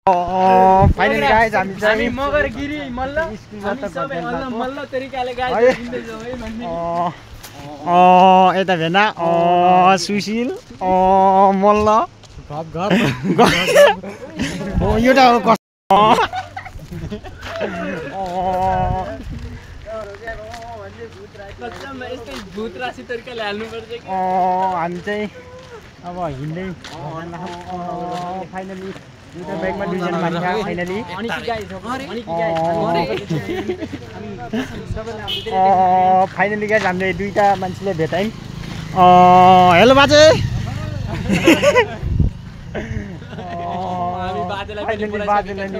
finally guys हामी मगर गिरी मल्ल स्कुलबाट सबै मल्ल तरिकाले गाइस हिँड्दैछौँ है भन्ने यता भेना सुशील मल्ल एउटा हो यस्तै भूत राशि तरिकाले हाल्नुपर्छ हामी चाहिँ अब हिँड्दै फाइनली एउटा बाइकमा दुईजना मान्छे फाइनली फाइनली गाइस हामीले दुईटा मान्छेले भेटायौँ हेलो बाजे बाजेलाई नि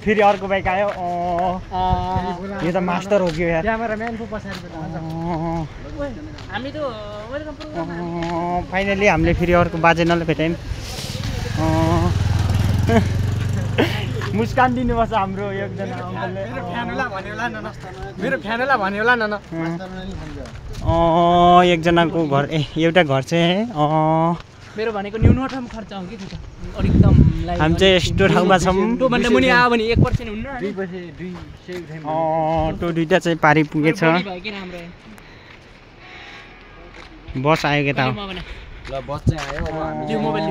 फेरि अर्को बाइक आयो यो त मास्टर हो कि यार फाइनली हामीले फेरि अर्को बाजेनालाई भेटायौँ मुस्कान दिनुपर्छ हाम्रो एकजना अङ्कलले मेरो फ्यानला भन्यो होला न एकजनाको घर एउटा घर चाहिँ मेरो भनेको न्यूनतम खर्च हो कि अधिकतम हामी चाहिँ यस्तो ठाउँमा छौँ त्योभन्दा मुनि आयो भने 1% हुन्न त्यो दुईटा चाहिँ पारी पुगेछ बस आयो के त ल बस चाहिँ आयो अब हामी मोबाइल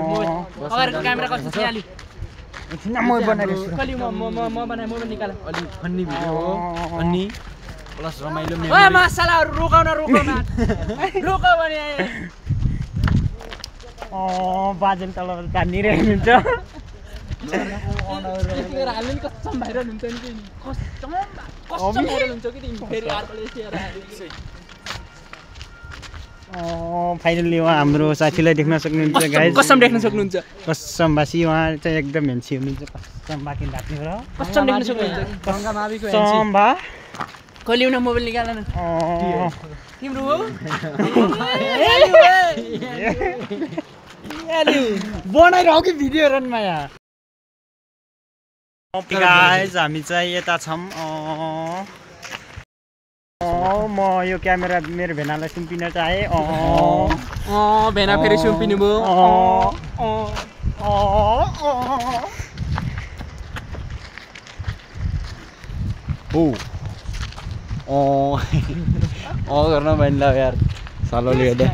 अगाडिको क्यामेरा कस्तो छ अलि एकछिन म बनाइरहेछु कलि म बनाए मोबाइल निकाल अलि फन्नी भिडियो हो फन्नी प्लस रमाइलो ओए मसालाहरु रोकाउन रोकाउ भने बाजेन तल तानिरहेको हुन्छ यतिखेर हाल्नु नि कस्तो भाइरल हुन्छ नि कस्तो भाइरल हुन्छ कि फेरि अर्कोले सेयर फाइनली उहाँ हाम्रो साथीलाई देख्न सक्नुहुन्छ गाइस कसम देख्न सक्नुहुन्छ कसमबासी उहाँ चाहिँ एकदम हेन्सी हुनुहुन्छ कसम बाकी राख्ने र कसम देख्न सक्नुहुन्छ गंगा माविको हेन्सी कसम बा कलिउन मोबाइल निकाल न तिम्रो हो बनाइरह कि भिडियो रनमा यहाँ गाइस हामी चाहिँ यता छौँ म यो क्यामेरा मेरो भेनालाई सुम्पिन चाहे भेना फेरि सुम्पिनु भयो गर्न भएन यार सालोले गर्दा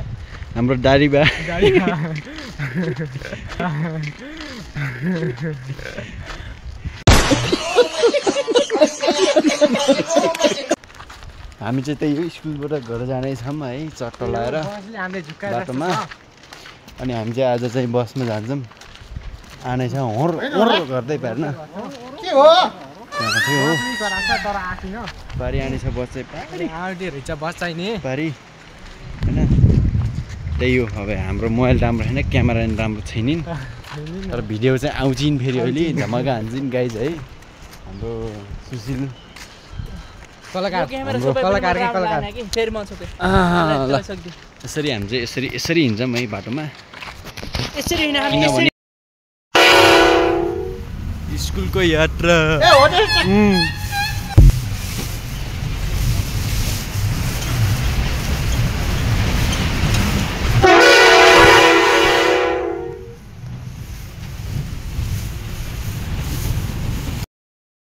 हाम्रो दारी बा हामी चाहिँ त्यही स्कुलबाट घर जानेछौँ है चट्टा लाएर बाटोमा अनि हामी चाहिँ आज चाहिँ बसमा जान्छौँ आनेछ होर गर्दै पार्न के हो पारी आनेछ बस चाहिँ बस चाहिने पारी होइन त्यही हो अब हाम्रो मोबाइल राम्रो छैन क्यामेरा पनि राम्रो छैन तर भिडियो चाहिँ आउँछिन् फेरि अहिले धमाका हान्छन् गाइज है हाम्रो सुशील यसरी हामी चाहिँ यसरी हिँड्छौँ है बाटोमा स्कुलको यात्रा